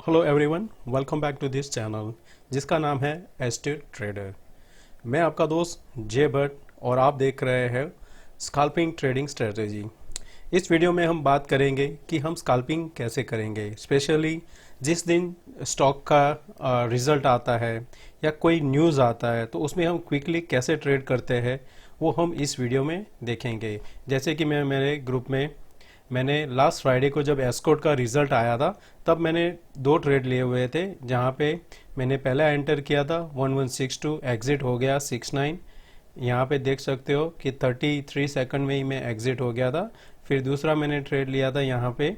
Hello everyone, welcome back to this channel जिसका नाम है एस्टेट ट्रेडर। मैं आपका दोस्त जे भट्ट और आप देख रहे हैं स्कैल्पिंग ट्रेडिंग स्ट्रेटजी। इस वीडियो में हम बात करेंगे कि हम स्कैल्पिंग कैसे करेंगे, स्पेशली जिस दिन स्टॉक का रिजल्ट आता है या कोई न्यूज़ आता है तो उसमें हम क्विकली कैसे ट्रेड करते हैं वो हम इस वीडियो में देखेंगे। जैसे कि मैं मेरे ग्रुप में मैंने लास्ट फ्राइडे को जब एस्कॉर्ट का रिज़ल्ट आया था तब मैंने 2 ट्रेड लिए हुए थे, जहाँ पे मैंने पहला एंटर किया था 1162, एग्जिट हो गया 69। यहाँ पे देख सकते हो कि 33 सेकंड में ही मैं एग्जिट हो गया था। फिर दूसरा मैंने ट्रेड लिया था, यहाँ पे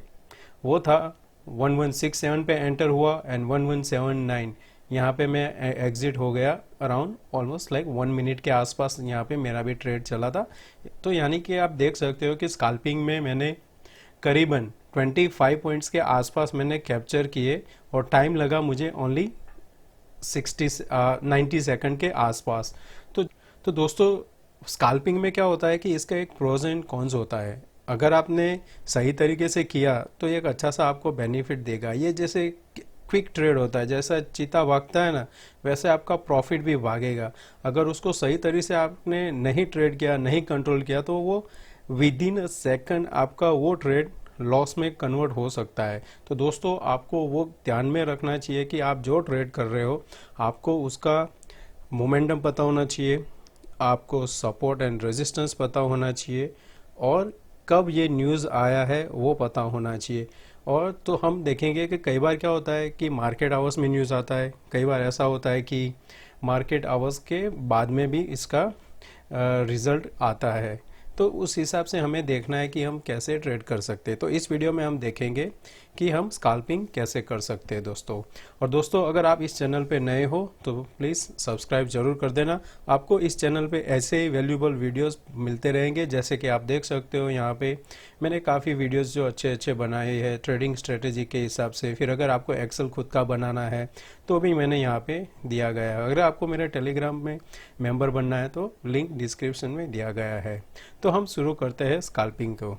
वो था 1167 पे एंटर हुआ एंड 1179 यहाँ पे मैं एग्जिट हो गया अराउंड ऑलमोस्ट लाइक 1 मिनट के आसपास। यहाँ पे मेरा भी ट्रेड चला था। तो यानी कि आप देख सकते हो कि स्कैल्पिंग में मैंने करीबन 25 पॉइंट्स के आसपास मैंने कैप्चर किए और टाइम लगा मुझे ओनली 90 सेकंड के आसपास। तो दोस्तों, स्कैल्पिंग में क्या होता है कि इसका एक प्रोज एंड कॉन्स होता है। अगर आपने सही तरीके से किया तो एक अच्छा सा आपको बेनिफिट देगा। ये जैसे क्विक ट्रेड होता है, जैसा चीता भागता है ना, वैसे आपका प्रॉफिट भी भागेगा। अगर उसको सही तरीके से आपने नहीं ट्रेड किया, नहीं कंट्रोल किया, तो वो विद इन अ सेकंड आपका वो ट्रेड लॉस में कन्वर्ट हो सकता है। तो दोस्तों, आपको वो ध्यान में रखना चाहिए कि आप जो ट्रेड कर रहे हो आपको उसका मोमेंटम पता होना चाहिए, आपको सपोर्ट एंड रेजिस्टेंस पता होना चाहिए और कब ये न्यूज़ आया है वो पता होना चाहिए। और तो हम देखेंगे कि कई बार क्या होता है कि मार्केट आवर्स में न्यूज़ आता है, कई बार ऐसा होता है कि मार्केट आवर्स के बाद में भी इसका रिजल्ट आता है। तो उस हिसाब से हमें देखना है कि हम कैसे ट्रेड कर सकते हैं। तो इस वीडियो में हम देखेंगे कि हम स्कैल्पिंग कैसे कर सकते हैं दोस्तों। और दोस्तों, अगर आप इस चैनल पे नए हो तो प्लीज़ सब्सक्राइब जरूर कर देना। आपको इस चैनल पे ऐसे ही वैल्यूएबल वीडियोस मिलते रहेंगे। जैसे कि आप देख सकते हो, यहाँ पे मैंने काफ़ी वीडियोस जो अच्छे अच्छे बनाए हैं ट्रेडिंग स्ट्रेटेजी के हिसाब से। फिर अगर आपको एक्सेल खुद का बनाना है तो भी मैंने यहाँ पे दिया गया है। अगर आपको मेरे टेलीग्राम में मेंबर बनना है तो लिंक डिस्क्रिप्शन में दिया गया है। तो हम शुरू करते हैं स्कैल्पिंग को।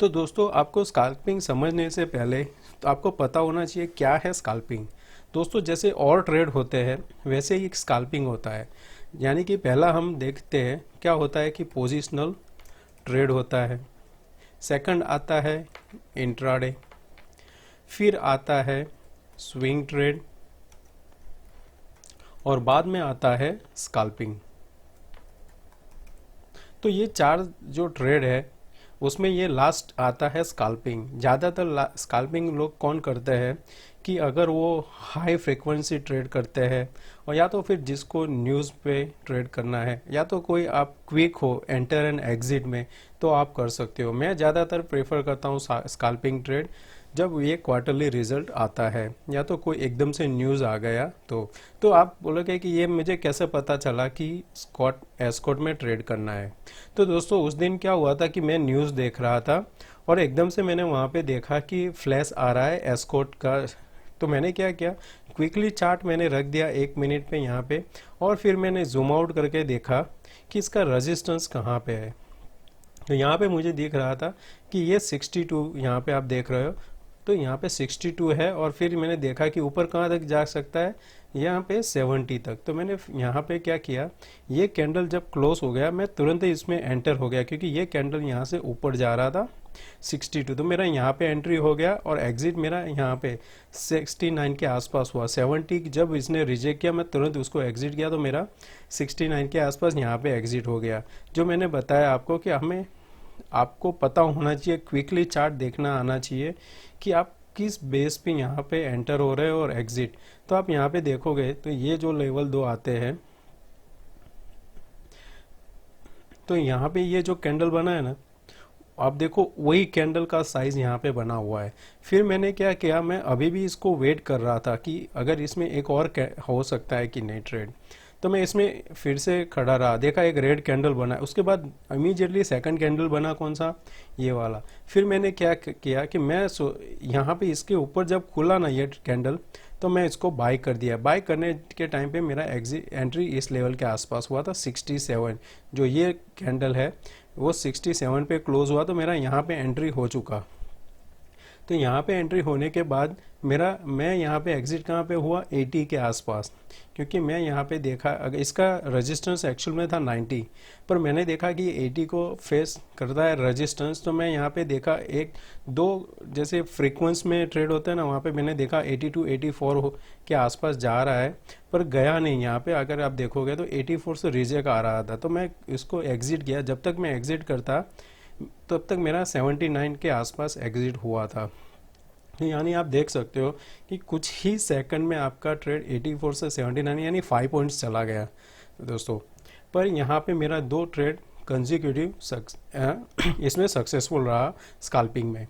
तो दोस्तों, आपको स्कैल्पिंग समझने से पहले तो आपको पता होना चाहिए क्या है स्कैल्पिंग। दोस्तों, जैसे और ट्रेड होते हैं वैसे ही स्कैल्पिंग होता है। यानी कि पहला हम देखते हैं क्या होता है कि पोजिशनल ट्रेड होता है, सेकंड आता है इंट्राडे, फिर आता है स्विंग ट्रेड और बाद में आता है स्कैल्पिंग। तो ये 4 जो ट्रेड है उसमें ये लास्ट आता है स्कैल्पिंग। ज़्यादातर स्कैल्पिंग लोग कौन करते हैं कि अगर वो हाई फ्रीक्वेंसी ट्रेड करते हैं और या तो फिर जिसको न्यूज़ पे ट्रेड करना है या तो कोई आप क्विक हो एंटर एंड एग्जिट में तो आप कर सकते हो। मैं ज़्यादातर प्रेफर करता हूँ स्कैल्पिंग ट्रेड जब ये क्वार्टरली रिजल्ट आता है या तो कोई एकदम से न्यूज़ आ गया तो आप बोलोगे कि ये मुझे कैसे पता चला कि एस्कॉर्ट में ट्रेड करना है। तो दोस्तों, उस दिन क्या हुआ था कि मैं न्यूज़ देख रहा था और एकदम से मैंने वहाँ पे देखा कि फ्लैश आ रहा है एस्कॉर्ट का। तो मैंने क्या किया, क्विकली चार्ट मैंने रख दिया 1 मिनट पे यहाँ पे और फिर मैंने जूम आउट करके देखा कि इसका रेजिस्टेंस कहाँ पे है। तो यहाँ पे मुझे दिख रहा था कि ये 62 यहाँ पे आप देख रहे हो, तो यहाँ पे 62 है और फिर मैंने देखा कि ऊपर कहाँ तक जा सकता है, यहाँ पे 70 तक। तो मैंने यहाँ पे क्या किया, ये कैंडल जब क्लोज हो गया मैं तुरंत ही इसमें एंटर हो गया क्योंकि ये कैंडल यहाँ से ऊपर जा रहा था 62। तो मेरा यहाँ पे एंट्री हो गया और एग्जिट मेरा यहाँ पे 69 के आसपास हुआ। 70 जब इसने रिजेक्ट किया मैं तुरंत उसको एग्जिट किया तो मेरा 69 के आसपास यहाँ पे एग्जिट हो गया। जो मैंने बताया आपको कि हमें आपको पता होना चाहिए, क्विकली चार्ट देखना आना चाहिए कि आप किस बेस पे यहाँ पे एंटर हो रहे हो और एग्जिट। तो आप यहाँ पे देखोगे तो ये जो लेवल 2 आते हैं, तो यहाँ पे ये जो कैंडल बना है ना, आप देखो वही कैंडल का साइज यहाँ पे बना हुआ है। फिर मैंने क्या किया, मैं अभी भी इसको वेट कर रहा था कि अगर इसमें एक और हो सकता है कि नहीं ट्रेड। तो मैं इसमें फिर से खड़ा रहा, देखा एक रेड कैंडल बना है, उसके बाद इमीडिएटली सेकंड कैंडल बना कौन सा, ये वाला। फिर मैंने क्या किया कि मैं यहाँ पे इसके ऊपर जब खुला ना ये कैंडल तो मैं इसको बाय कर दिया। बाय करने के टाइम पे मेरा एंट्री इस लेवल के आसपास हुआ था 67। जो ये कैंडल है वो 67 पे क्लोज हुआ तो मेरा यहाँ पे एंट्री हो चुका। तो तो यहाँ पे एंट्री होने के बाद मैं यहाँ पे एग्जिट कहाँ पे हुआ, 80 के आसपास, क्योंकि मैं यहाँ पे देखा अगर इसका रेजिस्टेंस एक्चुअल में था 90, पर मैंने देखा कि 80 को फेस करता है रेजिस्टेंस, तो मैं यहाँ पे देखा एक दो जैसे फ्रीक्वेंस में ट्रेड होते हैं ना, वहाँ पे मैंने देखा 82 84 के आसपास जा रहा है, पर गया नहीं। यहाँ पे अगर आप देखोगे तो 84 से रिजेक्ट आ रहा था, तो मैं इसको एग्जिट किया। जब तक मैं एग्जिट करता तब तक मेरा 79 के आसपास एग्जिट हुआ था। यानी आप देख सकते हो कि कुछ ही सेकंड में आपका ट्रेड 84 से 79 यानी 5 पॉइंट्स चला गया दोस्तों। पर यहाँ पे मेरा 2 ट्रेड कंजिक्यूटिव इसमें सक्सेसफुल रहा स्कैल्पिंग में।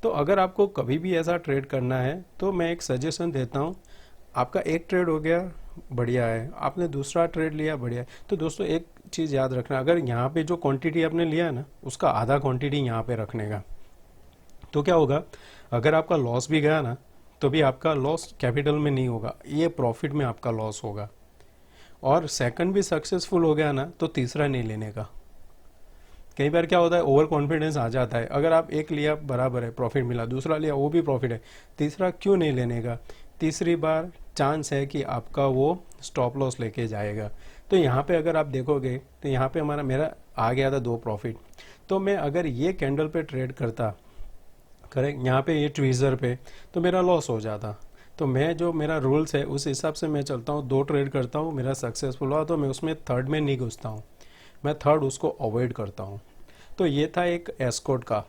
तो अगर आपको कभी भी ऐसा ट्रेड करना है तो मैं एक सजेशन देता हूँ, आपका एक ट्रेड हो गया बढ़िया है, आपने दूसरा ट्रेड लिया बढ़िया है, तो दोस्तों एक चीज़ याद रखना, अगर यहाँ पे जो क्वांटिटी आपने लिया है ना उसका आधा क्वांटिटी यहाँ पे रखने का। तो क्या होगा, अगर आपका लॉस भी गया ना तो भी आपका लॉस कैपिटल में नहीं होगा, ये प्रॉफिट में आपका लॉस होगा। और सेकंड भी सक्सेसफुल हो गया ना तो तीसरा नहीं लेने का। कई बार क्या होता है, ओवर कॉन्फिडेंस आ जाता है, अगर आप एक लिया बराबर है प्रॉफिट मिला, दूसरा लिया वो भी प्रॉफिट है, तीसरा क्यों नहीं लेने का। तीसरी बार चांस है कि आपका वो स्टॉप लॉस लेके जाएगा। तो यहाँ पे अगर आप देखोगे तो यहाँ पे मेरा आ गया था 2 प्रॉफिट। तो मैं अगर ये कैंडल पे ट्रेड करता करेक्ट, यहाँ पे ये ट्वीज़र पे, तो मेरा लॉस हो जाता। तो मैं जो मेरा रूल्स है उस हिसाब से मैं चलता हूँ, 2 ट्रेड करता हूँ, मेरा सक्सेसफुल हुआ तो मैं उसमें थर्ड में नहीं घुसता हूँ, मैं थर्ड उसको अवॉइड करता हूँ। तो ये था एक एस्कॉर्ट का।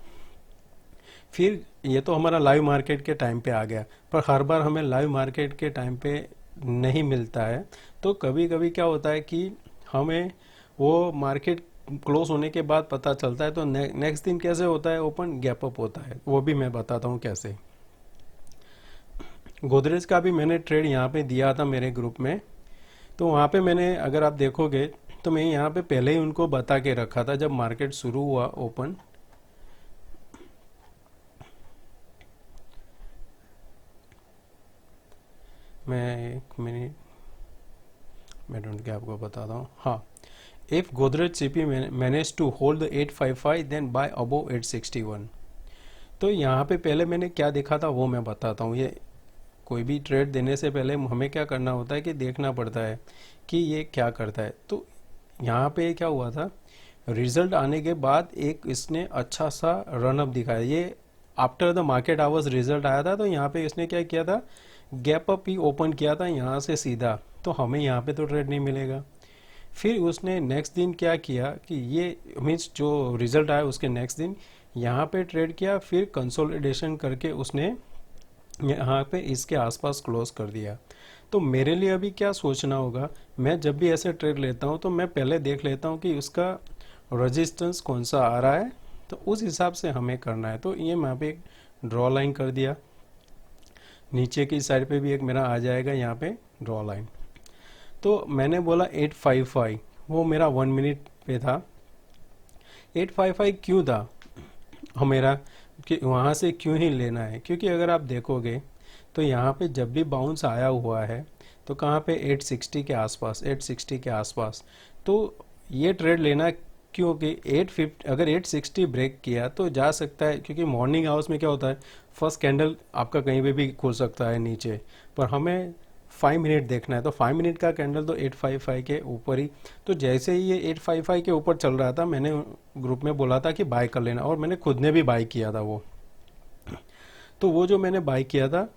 फिर ये तो हमारा लाइव मार्केट के टाइम पे आ गया, पर हर बार हमें लाइव मार्केट के टाइम पे नहीं मिलता है। तो कभी कभी क्या होता है कि हमें वो मार्केट क्लोज होने के बाद पता चलता है, तो नेक्स्ट दिन कैसे होता है, ओपन गैप अप होता है, वो भी मैं बताता हूँ कैसे। गोदरेज का भी मैंने ट्रेड यहाँ पे दिया था मेरे ग्रुप में, तो वहाँ पे मैंने अगर आप देखोगे तो मैं यहाँ पे पहले ही उनको बता के रखा था जब मार्केट शुरू हुआ ओपन। मैं एक मिनट मैं ढूंढ के आपको बताता हूँ। हाँ, if Godrej CP manage to hold the 855 then buy above 861। तो यहाँ पे पहले मैंने क्या देखा था वो मैं बताता हूँ। ये कोई भी ट्रेड देने से पहले हमें क्या करना होता है कि देखना पड़ता है कि ये क्या करता है। तो यहाँ पे क्या हुआ था, रिजल्ट आने के बाद एक इसने अच्छा सा रन अप दिखाया, ये after the market hours result आया था। तो यहाँ पे इसने क्या किया था, गैप अप ही ओपन किया था यहाँ से सीधा, तो हमें यहाँ पे तो ट्रेड नहीं मिलेगा। फिर उसने नेक्स्ट दिन क्या किया कि ये मीन्स जो रिजल्ट आया उसके नेक्स्ट दिन यहाँ पे ट्रेड किया, फिर कंसोलिडेशन करके उसने यहाँ पे इसके आसपास क्लोज कर दिया। तो मेरे लिए अभी क्या सोचना होगा, मैं जब भी ऐसे ट्रेड लेता हूँ तो मैं पहले देख लेता हूँ कि उसका रेजिस्टेंस कौन सा आ रहा है, तो उस हिसाब से हमें करना है। तो ये मैं पे एक ड्रॉ लाइन कर दिया, नीचे की साइड पे भी एक मेरा आ जाएगा यहाँ पे ड्रॉ लाइन। तो मैंने बोला 855, वो मेरा 1 मिनट पे था। 855 क्यों था मेरा, कि वहाँ से क्यों ही लेना है, क्योंकि अगर आप देखोगे तो यहाँ पे जब भी बाउंस आया हुआ है तो कहाँ पे 860 के आसपास, 860 के आसपास। तो ये ट्रेड लेना, क्योंकि 850 अगर 860 ब्रेक किया तो जा सकता है, क्योंकि मॉर्निंग आवर्स में क्या होता है फर्स्ट कैंडल आपका कहीं पे भी खुल सकता है नीचे, पर हमें 5 मिनट देखना है। तो 5 मिनट का कैंडल तो 855 के ऊपर ही। तो जैसे ही ये 855 के ऊपर चल रहा था मैंने ग्रुप में बोला था कि बाय कर लेना, और मैंने खुद ने भी बाय किया था वो। तो वो जो मैंने बाय किया था,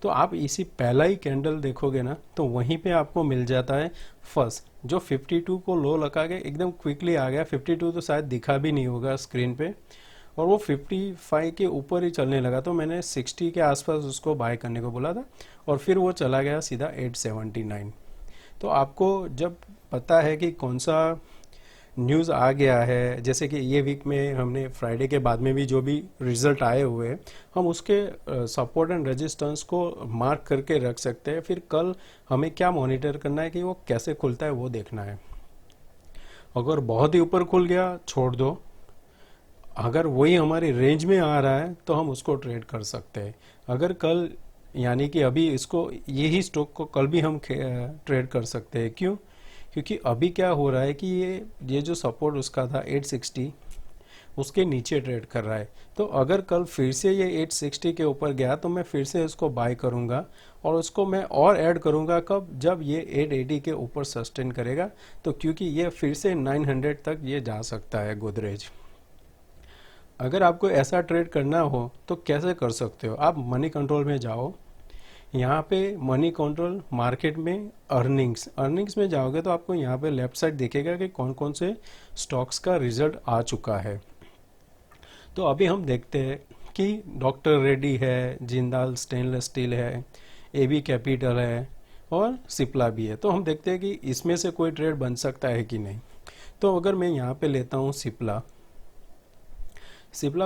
तो आप इसी पहला ही कैंडल देखोगे ना तो वहीं पे आपको मिल जाता है फर्स्ट, जो 52 को लो लगा के एकदम क्विकली आ गया। 52 तो शायद दिखा भी नहीं होगा स्क्रीन पे, और वो 55 के ऊपर ही चलने लगा। तो मैंने 60 के आसपास उसको बाय करने को बोला था, और फिर वो चला गया सीधा 879। तो आपको जब पता है कि कौन सा न्यूज़ आ गया है, जैसे कि ये वीक में हमने फ्राइडे के बाद में भी जो भी रिजल्ट आए हुए हैं, हम उसके सपोर्ट एंड रेजिस्टेंस को मार्क करके रख सकते हैं। फिर कल हमें क्या मॉनिटर करना है कि वो कैसे खुलता है वो देखना है। अगर बहुत ही ऊपर खुल गया छोड़ दो, अगर वही हमारी रेंज में आ रहा है तो हम उसको ट्रेड कर सकते हैं। अगर कल यानी कि अभी इसको यही स्टॉक को कल भी हम ट्रेड कर सकते हैं। क्यों, क्योंकि अभी क्या हो रहा है कि ये जो सपोर्ट उसका था 860, उसके नीचे ट्रेड कर रहा है। तो अगर कल फिर से ये 860 के ऊपर गया तो मैं फिर से इसको बाय करूंगा और उसको मैं और ऐड करूंगा कब, जब ये 880 के ऊपर सस्टेन करेगा। तो क्योंकि ये फिर से 900 तक ये जा सकता है गोदरेज। अगर आपको ऐसा ट्रेड करना हो तो कैसे कर सकते हो, आप मनी कंट्रोल में जाओ। यहाँ पे मनी कंट्रोल मार्केट में अर्निंग्स में जाओगे तो आपको यहाँ पे लेफ्ट साइड दिखेगा कि कौन कौन से स्टॉक्स का रिजल्ट आ चुका है। तो अभी हम देखते हैं कि डॉक्टर रेड्डी है, जिंदाल स्टेनलेस स्टील है, एबी कैपिटल है और सिप्ला भी है। तो हम देखते हैं कि इसमें से कोई ट्रेड बन सकता है कि नहीं। तो अगर मैं यहाँ पे लेता हूँ सिप्ला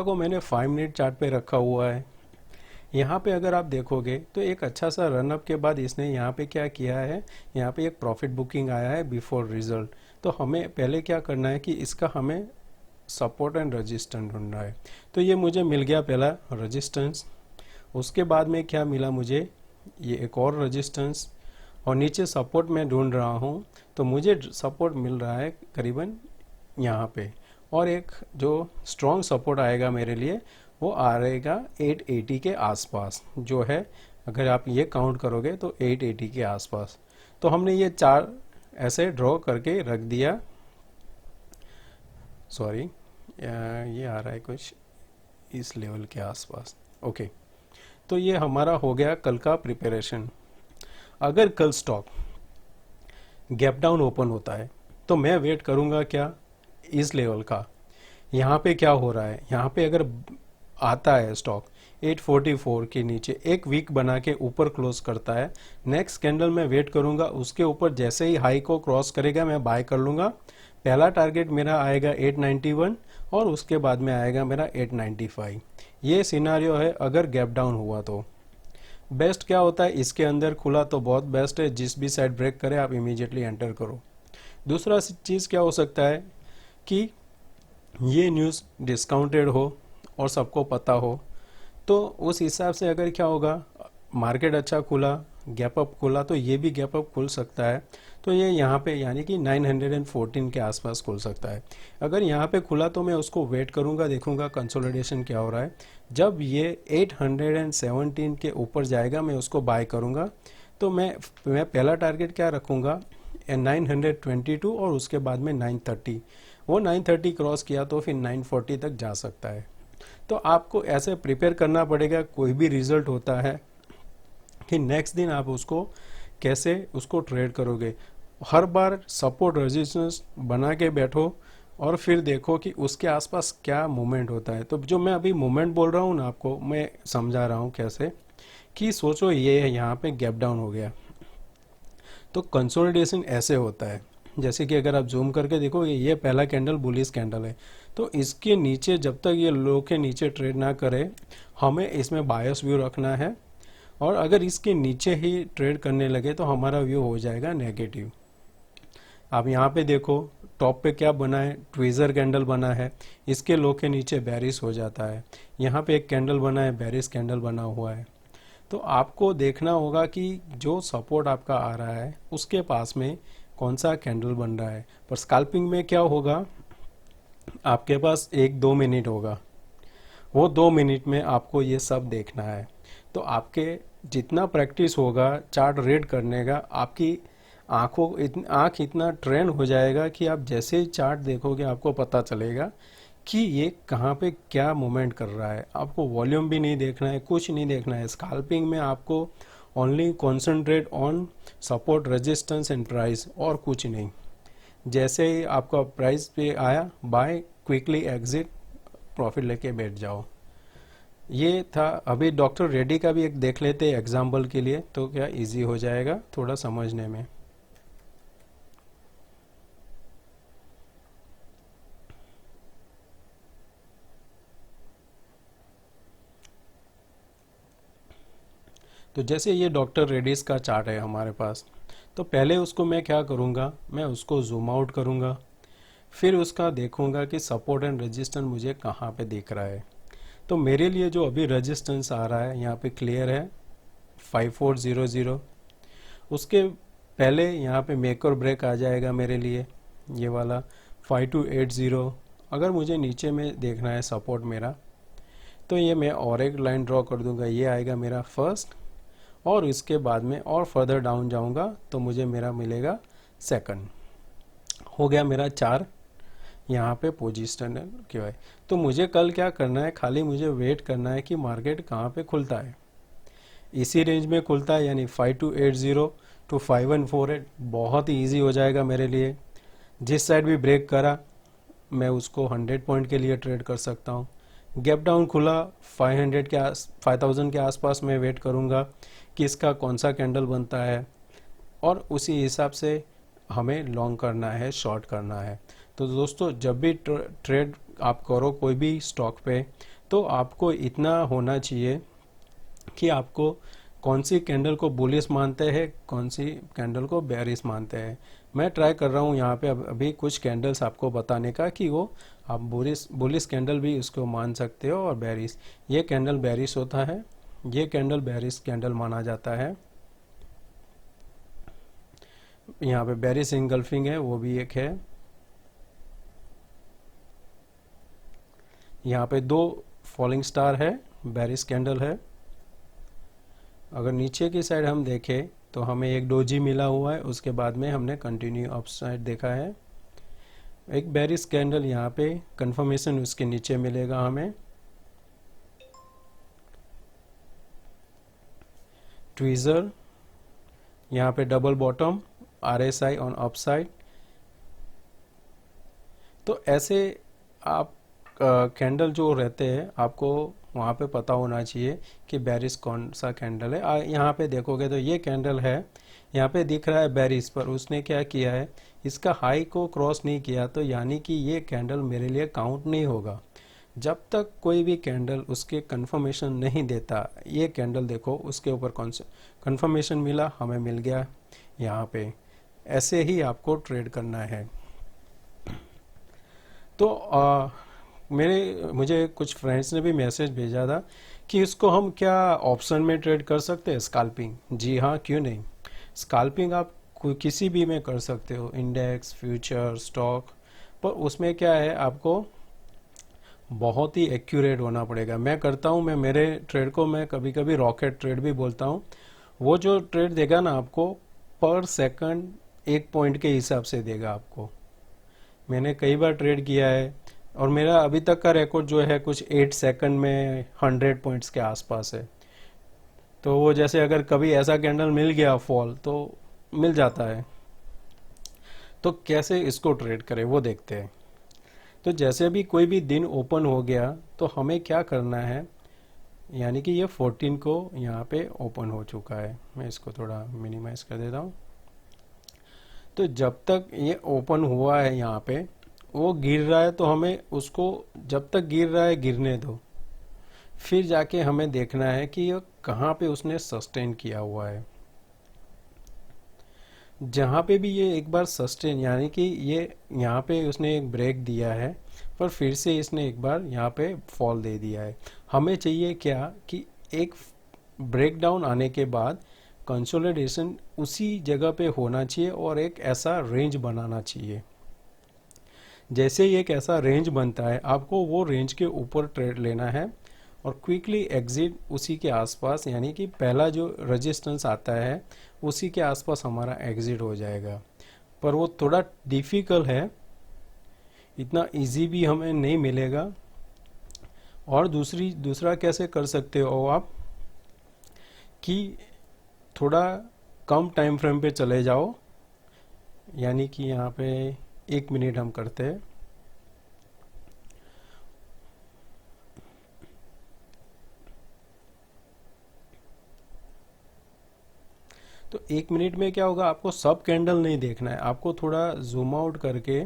को मैंने 5 मिनट चार्ट पे रखा हुआ है। यहाँ पे अगर आप देखोगे तो एक अच्छा सा रनअप के बाद इसने यहाँ पे क्या किया है, यहाँ पे एक प्रॉफिट बुकिंग आया है बिफोर रिजल्ट। तो हमें पहले क्या करना है कि इसका हमें सपोर्ट एंड रेजिस्टेंस ढूंढना है। तो ये मुझे मिल गया पहला रेजिस्टेंस, उसके बाद में क्या मिला मुझे, ये एक और रेजिस्टेंस, और नीचे सपोर्ट मैं ढूंढ रहा हूँ। तो मुझे सपोर्ट मिल रहा है करीबन यहाँ पे, और एक जो स्ट्रॉन्ग सपोर्ट आएगा मेरे लिए वो आ रहेगा 880 के आसपास, जो है अगर आप ये काउंट करोगे तो 880 के आसपास। तो हमने ये चार ऐसे ड्रॉ करके रख दिया। सॉरी, ये आ रहा है कुछ इस लेवल के आसपास। ओके, तो ये हमारा हो गया कल का प्रिपरेशन। अगर कल स्टॉक गैप डाउन ओपन होता है तो मैं वेट करूंगा क्या, इस लेवल का। यहाँ पे क्या हो रहा है, यहाँ पे अगर आता है स्टॉक 844 के नीचे एक वीक बना के ऊपर क्लोज करता है, नेक्स्ट कैंडल में वेट करूंगा, उसके ऊपर जैसे ही हाई को क्रॉस करेगा मैं बाय कर लूंगा। पहला टारगेट मेरा आएगा 891 और उसके बाद में आएगा मेरा 895। ये सिनारियो है अगर गैप डाउन हुआ तो। बेस्ट क्या होता है, इसके अंदर खुला तो बहुत बेस्ट है, जिस भी साइड ब्रेक करे आप इमीडिएटली एंटर करो। दूसरा चीज़ क्या हो सकता है कि ये न्यूज़ डिस्काउंटेड हो और सबको पता हो, तो उस हिसाब से अगर क्या होगा, मार्केट अच्छा खुला, गैप अप खुला, तो ये भी गैप अप खुल सकता है। तो ये यहाँ पे यानी कि 914 के आसपास खुल सकता है। अगर यहाँ पे खुला तो मैं उसको वेट करूँगा, देखूँगा कंसोलिडेशन क्या हो रहा है। जब ये 817 के ऊपर जाएगा मैं उसको बाय करूँगा। तो मैं पहला टारगेट क्या रखूँगा, 922 और उसके बाद में 930। वो 930 क्रॉस किया तो फिर 940 तक जा सकता है। तो आपको ऐसे प्रिपेयर करना पड़ेगा, कोई भी रिजल्ट होता है कि नेक्स्ट दिन आप उसको कैसे उसको ट्रेड करोगे। हर बार सपोर्ट रेजिस्टेंस बना के बैठो और फिर देखो कि उसके आसपास क्या मूवमेंट होता है। तो जो मैं अभी मूवमेंट बोल रहा हूँ ना आपको, मैं समझा रहा हूँ कैसे, कि सोचो ये है यहाँ पे गैप डाउन हो गया तो कंसोलिडेशन ऐसे होता है। जैसे कि अगर आप जूम करके देखोगे ये पहला कैंडल बुलिश कैंडल है, तो इसके नीचे जब तक ये लो के नीचे ट्रेड ना करे हमें इसमें बायस व्यू रखना है, और अगर इसके नीचे ही ट्रेड करने लगे तो हमारा व्यू हो जाएगा नेगेटिव। आप यहाँ पे देखो टॉप पे क्या बना है, ट्वीजर कैंडल बना है, इसके लो के नीचे बेरिश हो जाता है। यहाँ पे एक कैंडल बना है, बेरिश कैंडल बना हुआ है। तो आपको देखना होगा कि जो सपोर्ट आपका आ रहा है उसके पास में कौन सा कैंडल बन रहा है। पर स्कैल्पिंग में क्या होगा, आपके पास 1-2 मिनट होगा, वो 2 मिनट में आपको ये सब देखना है। तो आपके जितना प्रैक्टिस होगा चार्ट रीड करने का, आपकी आँख इतना ट्रेन हो जाएगा कि आप जैसे ही चार्ट देखोगे आपको पता चलेगा कि ये कहाँ पे क्या मूवमेंट कर रहा है। आपको वॉल्यूम भी नहीं देखना है, कुछ नहीं देखना है। स्कैल्पिंग में आपको only concentrate on support resistance and price, और कुछ नहीं। जैसे ही आपका प्राइस पे आया बाय, क्विकली एग्जिट, प्रॉफिट लेके बैठ जाओ। ये था। अभी डॉक्टर रेड्डी का भी एक देख लेते हैं एग्जाम्पल के लिए, तो क्या इजी हो जाएगा थोड़ा समझने में। तो जैसे ये डॉक्टर रेड्डीज का चार्ट है हमारे पास, तो पहले उसको मैं क्या करूँगा, मैं उसको जूम आउट करूँगा, फिर उसका देखूँगा कि सपोर्ट एंड रेजिस्टेंस मुझे कहाँ पे दिख रहा है। तो मेरे लिए जो अभी रेजिस्टेंस आ रहा है यहाँ पे क्लियर है 5400। उसके पहले यहाँ पे मेक और ब्रेक आ जाएगा मेरे लिए, ये वाला 5280 अगर मुझे नीचे में देखना है सपोर्ट मेरा, तो ये मैं और एक लाइन ड्रॉ कर दूंगा, ये आएगा मेरा फर्स्ट, और इसके बाद में और फर्दर डाउन जाऊंगा तो मुझे मेरा मिलेगा सेकंड। हो गया मेरा 4 यहाँ पे पोजीशन क्या है। तो मुझे कल क्या करना है, खाली मुझे वेट करना है कि मार्केट कहाँ पे खुलता है। इसी रेंज में खुलता है यानी 5280 टू 5148, बहुत ही ईजी हो जाएगा मेरे लिए। जिस साइड भी ब्रेक करा मैं उसको 100 पॉइंट के लिए ट्रेड कर सकता हूँ। गैप डाउन खुला 5000 के आसपास मैं वेट करूँगा कि इसका कौन सा कैंडल बनता है, और उसी हिसाब से हमें लॉन्ग करना है, शॉर्ट करना है। तो दोस्तों जब भी ट्रेड आप करो कोई भी स्टॉक पे, तो आपको इतना होना चाहिए कि आपको कौन सी कैंडल को बुलिश मानते हैं, कौन सी कैंडल को बेरिश मानते हैं। मैं ट्राई कर रहा हूँ यहाँ पे अभी कुछ कैंडल्स आपको बताने का कि वो आप बुलिश कैंडल भी उसको मान सकते हो, और बेरिश, ये कैंडल बेरिश होता है, ये कैंडल बेरिश कैंडल माना जाता है। यहाँ पे बेरिश इंगल्फिंग है, वो भी एक है। यहाँ पे 2 फॉलिंग स्टार है, बेरिश कैंडल है। अगर नीचे की साइड हम देखें तो हमें एक डोजी मिला हुआ है, उसके बाद में हमने कंटिन्यू अपसाइड देखा है। एक बेरिश कैंडल यहाँ पे कंफर्मेशन उसके नीचे मिलेगा हमें। ट्वीजर यहाँ पे double bottom, RSI on upside. तो ऐसे आप कैंडल जो रहते हैं आपको वहाँ पे पता होना चाहिए कि बेरिश कौन सा कैंडल है। यहाँ पे देखोगे तो ये कैंडल है, यहाँ पे दिख रहा है बेरिश, पर उसने क्या किया है, इसका हाई को क्रॉस नहीं किया, तो यानी कि ये कैंडल मेरे लिए काउंट नहीं होगा। जब तक कोई भी कैंडल उसके कंफर्मेशन नहीं देता, ये कैंडल देखो उसके ऊपर कौन सा कंफर्मेशन मिला, हमें मिल गया यहाँ पे। ऐसे ही आपको ट्रेड करना है। तो मुझे कुछ फ्रेंड्स ने भी मैसेज भेजा था कि इसको हम क्या ऑप्शन में ट्रेड कर सकते हैं, स्कैल्पिंग। जी हाँ, क्यों नहीं। स्कैल्पिंग आप किसी भी में कर सकते हो, इंडेक्स, फ्यूचर, स्टॉक, पर उसमें क्या है, आपको बहुत ही एक्यूरेट होना पड़ेगा। मैं करता हूँ, मैं मेरे ट्रेड को मैं कभी कभी रॉकेट ट्रेड भी बोलता हूँ। वो जो ट्रेड देगा ना आपको, पर सेकंड 1 पॉइंट के हिसाब से देगा आपको। मैंने कई बार ट्रेड किया है, और मेरा अभी तक का रिकॉर्ड जो है कुछ 8 सेकंड में 100 पॉइंट्स के आसपास है। तो वो जैसे अगर कभी ऐसा कैंडल मिल गया फॉल, तो मिल जाता है। तो कैसे इसको ट्रेड करें वो देखते हैं। तो जैसे भी कोई भी दिन ओपन हो गया तो हमें क्या करना है, यानी कि ये 14 को यहाँ पे ओपन हो चुका है। मैं इसको थोड़ा मिनिमाइज कर देता हूँ। तो जब तक ये ओपन हुआ है यहाँ पे, वो गिर रहा है, तो हमें उसको जब तक गिर रहा है गिरने दो। फिर जाके हमें देखना है कि ये कहाँ पे उसने सस्टेन किया हुआ है। जहाँ पे भी ये एक बार सस्टेन, यानी कि ये यहाँ पे उसने एक ब्रेक दिया है, पर फिर से इसने एक बार यहाँ पे फॉल दे दिया है। हमें चाहिए क्या कि एक ब्रेक डाउन आने के बाद कंसोलिडेशन उसी जगह पे होना चाहिए, और एक ऐसा रेंज बनाना चाहिए। जैसे ही एक ऐसा रेंज बनता है, आपको वो रेंज के ऊपर ट्रेड लेना है, और क्विकली एग्जिट उसी के आसपास, यानी कि पहला जो रेजिस्टेंस आता है उसी के आसपास हमारा एग्जिट हो जाएगा। पर वो थोड़ा डिफिकल्ट है, इतना इजी भी हमें नहीं मिलेगा। और दूसरा कैसे कर सकते हो आप, कि थोड़ा कम टाइम फ्रेम पे चले जाओ, यानी कि यहाँ पे 1 मिनट हम करते हैं। तो 1 मिनट में क्या होगा, आपको सब कैंडल नहीं देखना है, आपको थोड़ा जूम आउट करके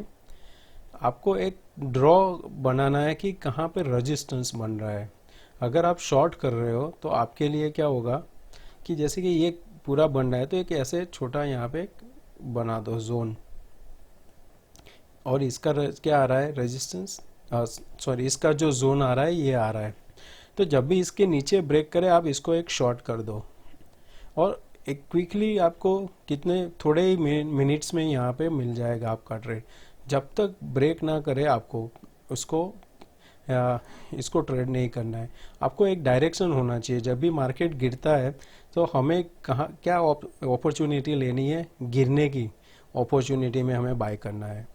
आपको एक ड्रॉ बनाना है कि कहाँ पे रेजिस्टेंस बन रहा है। अगर आप शॉर्ट कर रहे हो तो आपके लिए क्या होगा कि जैसे कि ये पूरा बन रहा है, तो एक ऐसे छोटा यहाँ पे बना दो जोन, और इसका क्या आ रहा है, रेजिस्टेंस, सॉरी, इसका जो जोन आ रहा है ये आ रहा है। तो जब भी इसके नीचे ब्रेक करे आप इसको एक शॉर्ट कर दो, और एक क्विकली आपको कितने थोड़े ही मिनट्स में यहाँ पे मिल जाएगा आपका ट्रेड। जब तक ब्रेक ना करे आपको उसको इसको ट्रेड नहीं करना है। आपको एक डायरेक्शन होना चाहिए। जब भी मार्केट गिरता है तो हमें कहाँ क्या अपॉर्चुनिटी लेनी है, गिरने की अपॉर्चुनिटी में हमें बाय करना है।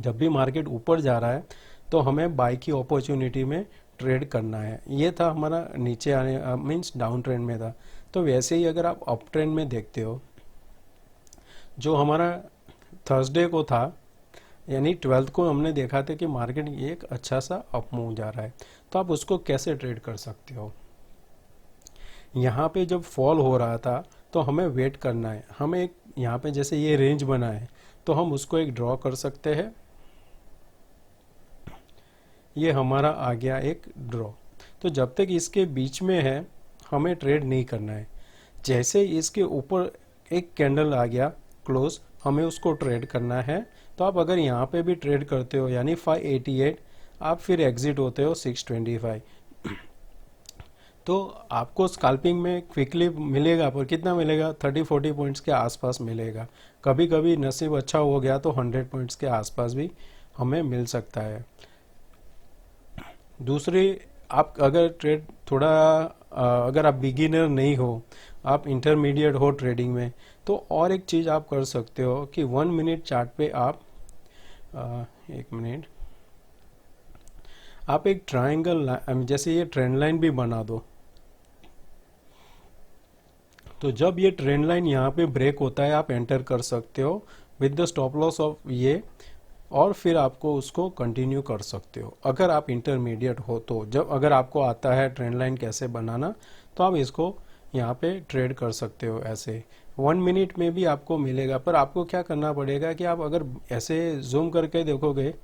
जब भी मार्केट ऊपर जा रहा है तो हमें बाय की अपॉर्चुनिटी में ट्रेड करना है। ये था हमारा नीचे आने मीन्स डाउन ट्रेंड में था। तो वैसे ही अगर आप अप ट्रेंड में देखते हो, जो हमारा थर्सडे को था यानी 12th को हमने देखा था कि मार्केट एक अच्छा सा अप मूव जा रहा है, तो आप उसको कैसे ट्रेड कर सकते हो। यहाँ पे जब फॉल हो रहा था तो हमें वेट करना है। हमें एक यहाँ पे जैसे ये रेंज बना है तो हम उसको एक ड्रॉ कर सकते हैं। ये हमारा आ गया एक ड्रॉ। तो जब तक इसके बीच में है हमें ट्रेड नहीं करना है। जैसे इसके ऊपर एक कैंडल आ गया क्लोज, हमें उसको ट्रेड करना है। तो आप अगर यहाँ पे भी ट्रेड करते हो यानी 588, आप फिर एग्जिट होते हो 625, तो आपको स्कैल्पिंग में क्विकली मिलेगा, पर कितना मिलेगा, 30-40 पॉइंट्स के आसपास मिलेगा। कभी कभी नसीब अच्छा हो गया तो 100 पॉइंट्स के आसपास भी हमें मिल सकता है। दूसरी, आप अगर ट्रेड थोड़ा अगर आप बिगिनर नहीं हो, आप इंटरमीडिएट हो ट्रेडिंग में, तो और एक चीज़ आप कर सकते हो कि 1 मिनट चार्ट पे आप 1 मिनट आप एक ट्रायंगल जैसे ये ट्रेंड लाइन भी बना दो। तो जब ये ट्रेंड लाइन यहाँ पे ब्रेक होता है आप एंटर कर सकते हो with the stop loss of ये, और फिर आपको उसको कंटिन्यू कर सकते हो अगर आप इंटरमीडिएट हो तो। जब अगर आपको आता है ट्रेंड लाइन कैसे बनाना, तो आप इसको यहाँ पे ट्रेड कर सकते हो ऐसे। 1 मिनट में भी आपको मिलेगा, पर आपको क्या करना पड़ेगा कि आप अगर ऐसे जूम करके देखोगे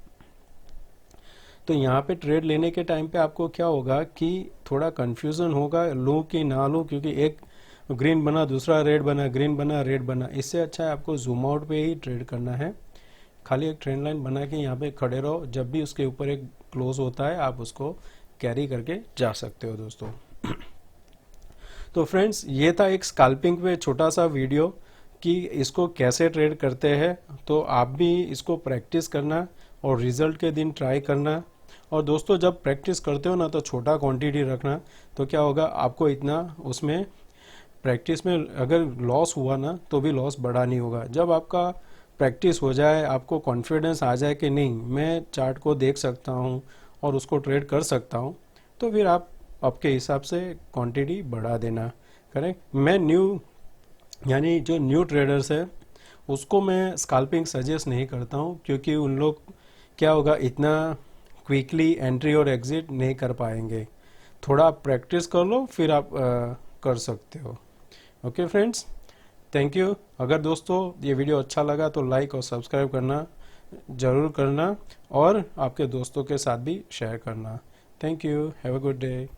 तो यहाँ पे ट्रेड लेने के टाइम पे आपको क्या होगा कि थोड़ा कंफ्यूजन होगा, लूँ कि ना लूँ, क्योंकि एक ग्रीन बना, दूसरा रेड बना, ग्रीन बना, रेड बना। इससे अच्छा है आपको जूम आउट पे ही ट्रेड करना है। खाली एक ट्रेंड लाइन बना के यहाँ पे खड़े रहो, जब भी उसके ऊपर एक क्लोज होता है आप उसको कैरी करके जा सकते हो दोस्तों। तो फ्रेंड्स, ये था एक स्कैल्पिंग पे छोटा सा वीडियो कि इसको कैसे ट्रेड करते हैं। तो आप भी इसको प्रैक्टिस करना और रिजल्ट के दिन ट्राई करना। और दोस्तों, जब प्रैक्टिस करते हो ना तो छोटा क्वांटिटी रखना, तो क्या होगा आपको इतना उसमें प्रैक्टिस में अगर लॉस हुआ ना तो भी लॉस बड़ा नहीं होगा। जब आपका प्रैक्टिस हो जाए, आपको कॉन्फिडेंस आ जाए कि नहीं मैं चार्ट को देख सकता हूँ और उसको ट्रेड कर सकता हूँ, तो फिर आप आपके हिसाब से क्वांटिटी बढ़ा देना। करेक्ट। मैं यानी जो न्यू ट्रेडर्स है उसको मैं स्कैल्पिंग सजेस्ट नहीं करता हूँ, क्योंकि उन लोग क्या होगा इतना क्विकली एंट्री और एग्जिट नहीं कर पाएंगे। थोड़ा प्रैक्टिस कर लो फिर आप कर सकते हो। Okay friends, thank you. अगर दोस्तों ये वीडियो अच्छा लगा तो लाइक और सब्सक्राइब करना ज़रूर करना, और आपके दोस्तों के साथ भी शेयर करना। Thank you. Have a good day.